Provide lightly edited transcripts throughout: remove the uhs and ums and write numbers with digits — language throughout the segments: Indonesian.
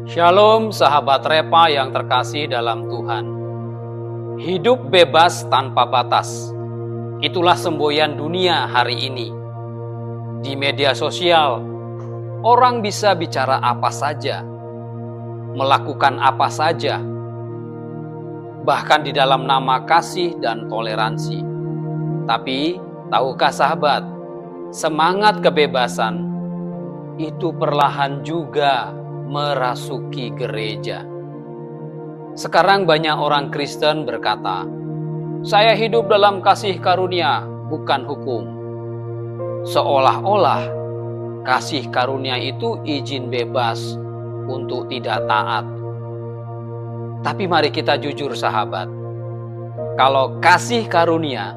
Shalom sahabat Repa yang terkasih dalam Tuhan. Hidup bebas tanpa batas. Itulah semboyan dunia hari ini. Di media sosial, orang bisa bicara apa saja, melakukan apa saja, bahkan di dalam nama kasih dan toleransi. Tapi, tahukah sahabat, semangat kebebasan itu perlahan juga merasuki gereja. Sekarang banyak orang Kristen berkata, "Saya hidup dalam kasih karunia, bukan hukum." Seolah-olah kasih karunia itu izin bebas untuk tidak taat. Tapi mari kita jujur sahabat, kalau kasih karunia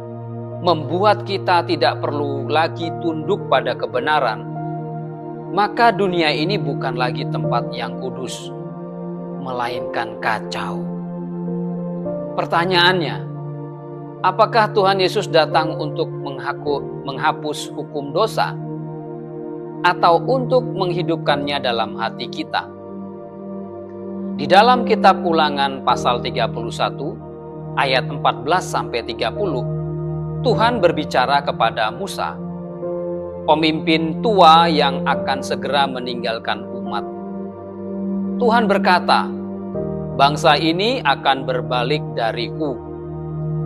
membuat kita tidak perlu lagi tunduk pada kebenaran, maka dunia ini bukan lagi tempat yang kudus, melainkan kacau. Pertanyaannya, apakah Tuhan Yesus datang untuk menghapus hukum dosa, atau untuk menghidupkannya dalam hati kita? Di dalam kitab Ulangan pasal 31, ayat 14-30, Tuhan berbicara kepada Musa, pemimpin tua yang akan segera meninggalkan umat. Tuhan berkata, "Bangsa ini akan berbalik dariku,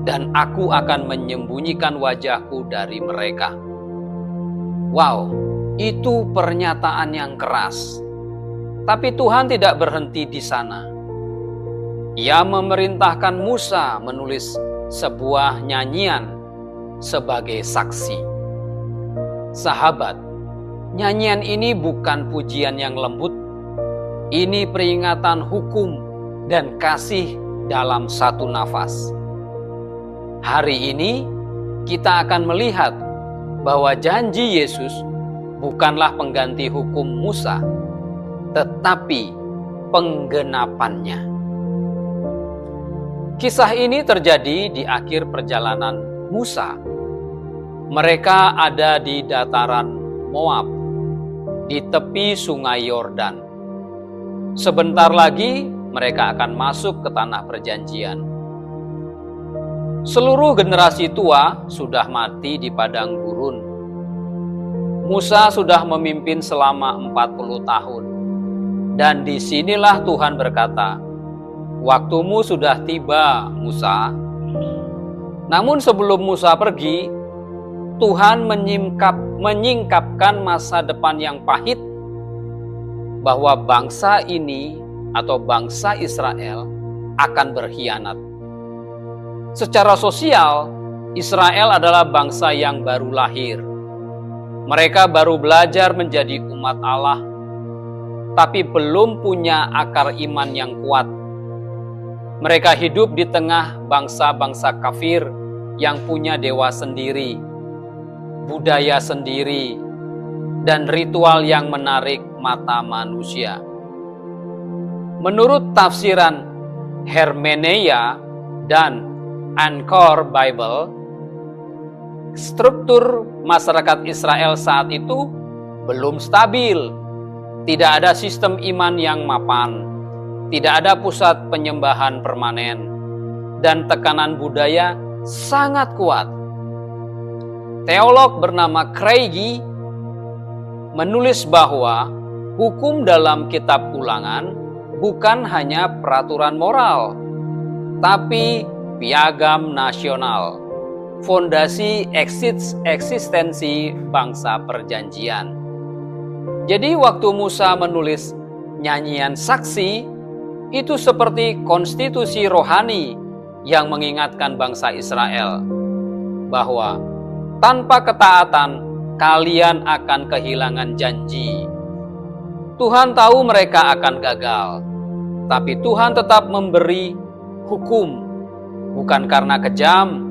dan aku akan menyembunyikan wajahku dari mereka." Wow, itu pernyataan yang keras. Tapi Tuhan tidak berhenti di sana. Ia memerintahkan Musa menulis sebuah nyanyian sebagai saksi. Sahabat, nyanyian ini bukan pujian yang lembut. Ini peringatan hukum dan kasih dalam satu nafas. Hari ini kita akan melihat bahwa janji Yesus bukanlah pengganti hukum Musa, tetapi penggenapannya. Kisah ini terjadi di akhir perjalanan Musa. Mereka ada di dataran Moab, di tepi sungai Yordan. Sebentar lagi mereka akan masuk ke tanah perjanjian. Seluruh generasi tua sudah mati di padang gurun. Musa sudah memimpin selama 40 tahun. Dan disinilah Tuhan berkata, "Waktumu sudah tiba, Musa." Namun sebelum Musa pergi, Tuhan menyingkapkan masa depan yang pahit, bahwa bangsa ini atau bangsa Israel akan berkhianat. Secara sosial, Israel adalah bangsa yang baru lahir. Mereka baru belajar menjadi umat Allah, tapi belum punya akar iman yang kuat. Mereka hidup di tengah bangsa-bangsa kafir yang punya dewa sendiri, budaya sendiri, dan ritual yang menarik mata manusia. Menurut tafsiran Hermeneia dan Anchor Bible, struktur masyarakat Israel saat itu belum stabil. Tidak ada sistem iman yang mapan, tidak ada pusat penyembahan permanen, dan tekanan budaya sangat kuat. Teolog bernama Craigie menulis bahwa hukum dalam kitab Ulangan bukan hanya peraturan moral, tapi piagam nasional, fondasi eksistensi bangsa perjanjian. Jadi waktu Musa menulis nyanyian saksi, itu seperti konstitusi rohani yang mengingatkan bangsa Israel bahwa tanpa ketaatan, kalian akan kehilangan janji. Tuhan tahu mereka akan gagal, tapi Tuhan tetap memberi hukum, bukan karena kejam,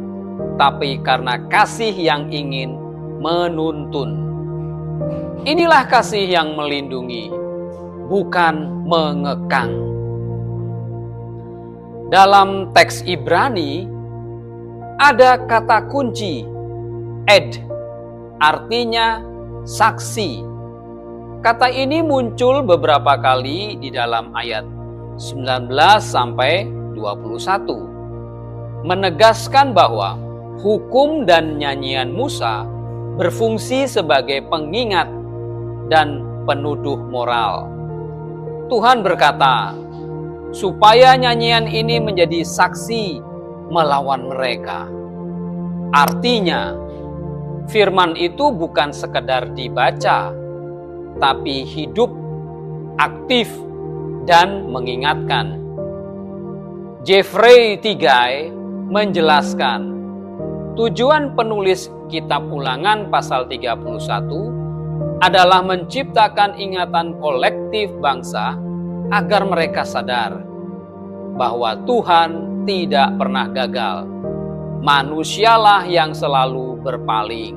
tapi karena kasih yang ingin menuntun. Inilah kasih yang melindungi, bukan mengekang. Dalam teks Ibrani, ada kata kunci, ed, artinya saksi. Kata ini muncul beberapa kali di dalam ayat 19 sampai 21, menegaskan bahwa hukum dan nyanyian Musa berfungsi sebagai pengingat dan penuduh moral. Tuhan berkata, supaya nyanyian ini menjadi saksi melawan mereka. Artinya, firman itu bukan sekedar dibaca, tapi hidup, aktif, dan mengingatkan. Jeffrey Tigai menjelaskan, tujuan penulis kitab Ulangan pasal 31 adalah menciptakan ingatan kolektif bangsa agar mereka sadar bahwa Tuhan tidak pernah gagal. Manusialah yang selalu berpaling.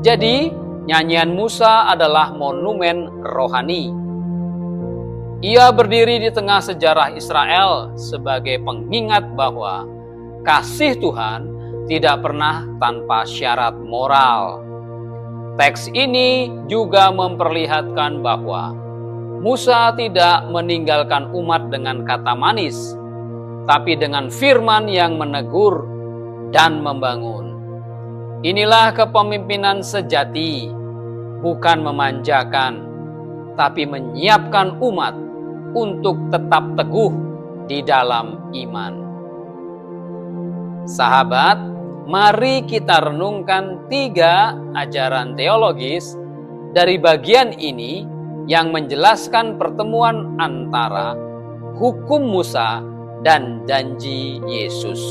Jadi, nyanyian Musa adalah monumen rohani. Ia berdiri di tengah sejarah Israel sebagai pengingat bahwa kasih Tuhan tidak pernah tanpa syarat moral. Teks ini juga memperlihatkan bahwa Musa tidak meninggalkan umat dengan kata manis, tapi dengan firman yang menegur dan membangun. Inilah kepemimpinan sejati, bukan memanjakan, tapi menyiapkan umat untuk tetap teguh di dalam iman. Sahabat, mari kita renungkan 3 ajaran teologis dari bagian ini yang menjelaskan pertemuan antara hukum Musa dan janji Yesus.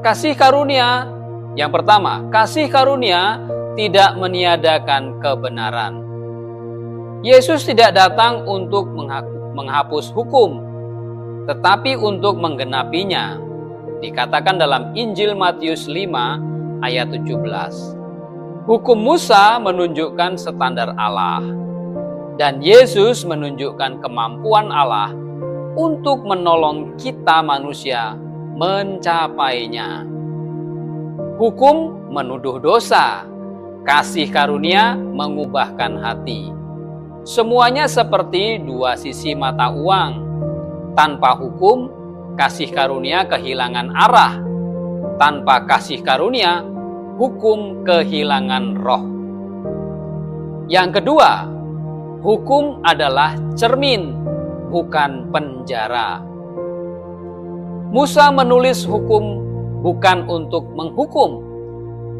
Kasih karunia, yang pertama, kasih karunia tidak meniadakan kebenaran. Yesus tidak datang untuk menghapus hukum, tetapi untuk menggenapinya. Dikatakan dalam Injil Matius 5 ayat 17. Hukum Musa menunjukkan standar Allah, dan Yesus menunjukkan kemampuan Allah untuk menolong kita manusia mencapainya. Hukum menuduh dosa, kasih karunia mengubahkan hati. Semuanya seperti 2 sisi mata uang. Tanpa hukum, kasih karunia kehilangan arah. Tanpa kasih karunia, hukum kehilangan roh. Yang kedua, hukum adalah cermin, bukan penjara. Musa menulis hukum bukan untuk menghukum,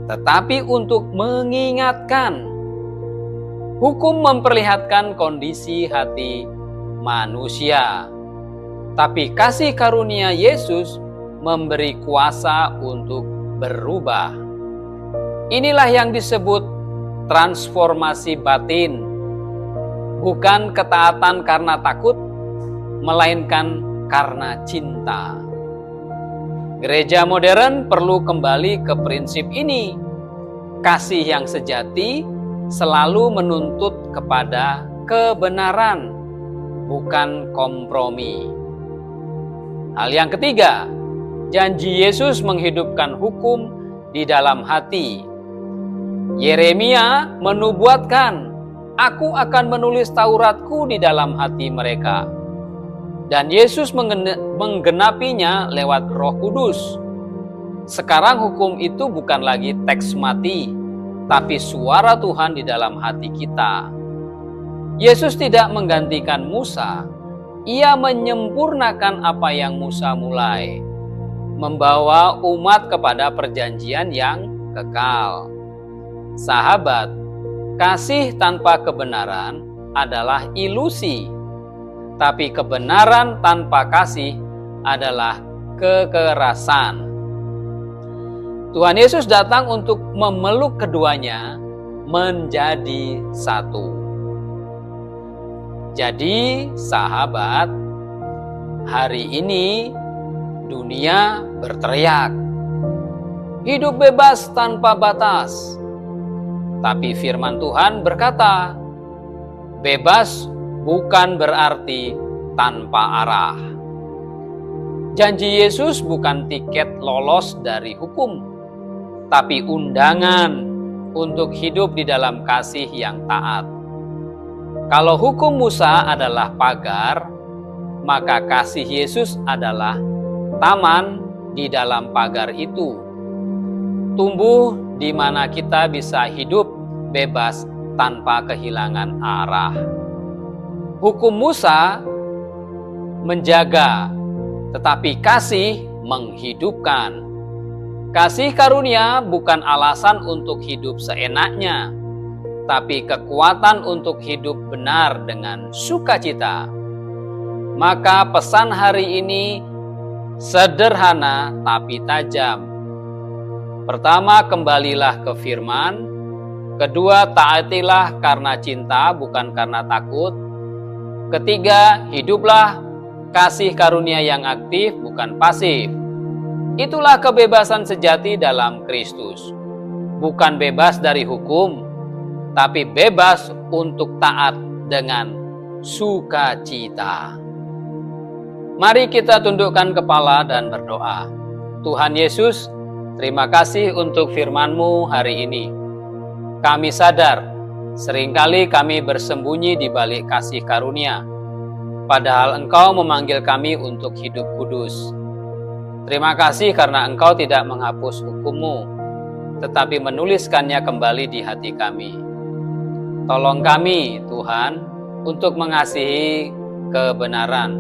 tetapi untuk mengingatkan. Hukum memperlihatkan kondisi hati manusia, tapi kasih karunia Yesus memberi kuasa untuk berubah. Inilah yang disebut transformasi batin, bukan ketaatan karena takut, melainkan karena cinta. Gereja modern perlu kembali ke prinsip ini. Kasih yang sejati selalu menuntut kepada kebenaran, bukan kompromi. Hal yang ketiga, janji Yesus menghidupkan hukum di dalam hati. Yeremia menubuatkan, "Aku akan menulis Tauratku di dalam hati mereka." Dan Yesus menggenapinya lewat Roh Kudus. Sekarang hukum itu bukan lagi teks mati, tapi suara Tuhan di dalam hati kita. Yesus tidak menggantikan Musa, ia menyempurnakan apa yang Musa mulai, membawa umat kepada perjanjian yang kekal. Sahabat, kasih tanpa kebenaran adalah ilusi, tapi kebenaran tanpa kasih adalah kekerasan. Tuhan Yesus datang untuk memeluk keduanya menjadi satu. Jadi, sahabat, hari ini dunia berteriak, hidup bebas tanpa batas. Tapi firman Tuhan berkata, bebas bukan berarti tanpa arah. Janji Yesus bukan tiket lolos dari hukum, tapi undangan untuk hidup di dalam kasih yang taat. Kalau hukum Musa adalah pagar, maka kasih Yesus adalah taman di dalam pagar itu. Tumbuh di mana kita bisa hidup bebas tanpa kehilangan arah. Hukum Musa menjaga, tetapi kasih menghidupkan. Kasih karunia bukan alasan untuk hidup seenaknya, tapi kekuatan untuk hidup benar dengan sukacita. Maka pesan hari ini sederhana tapi tajam. Pertama, kembalilah ke firman. Kedua, taatilah karena cinta, bukan karena takut. Ketiga, hiduplah kasih karunia yang aktif, bukan pasif. Itulah kebebasan sejati dalam Kristus. Bukan bebas dari hukum, tapi bebas untuk taat dengan sukacita. Mari kita tundukkan kepala dan berdoa. Tuhan Yesus, terima kasih untuk firman-Mu hari ini. Kami sadar, seringkali kami bersembunyi di balik kasih karunia, padahal Engkau memanggil kami untuk hidup kudus. Terima kasih karena Engkau tidak menghapus hukum-Mu, tetapi menuliskannya kembali di hati kami. Tolong kami, Tuhan, untuk mengasihi kebenaran,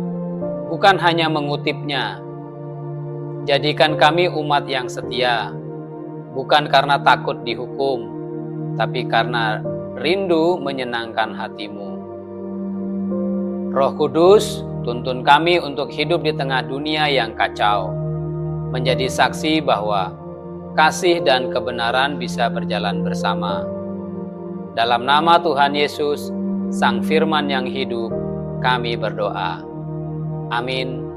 bukan hanya mengutipnya. Jadikan kami umat yang setia, bukan karena takut dihukum, tapi karena rindu menyenangkan hati-Mu. Roh Kudus, tuntun kami untuk hidup di tengah dunia yang kacau, menjadi saksi bahwa kasih dan kebenaran bisa berjalan bersama. Dalam nama Tuhan Yesus, Sang Firman yang hidup, kami berdoa. Amin.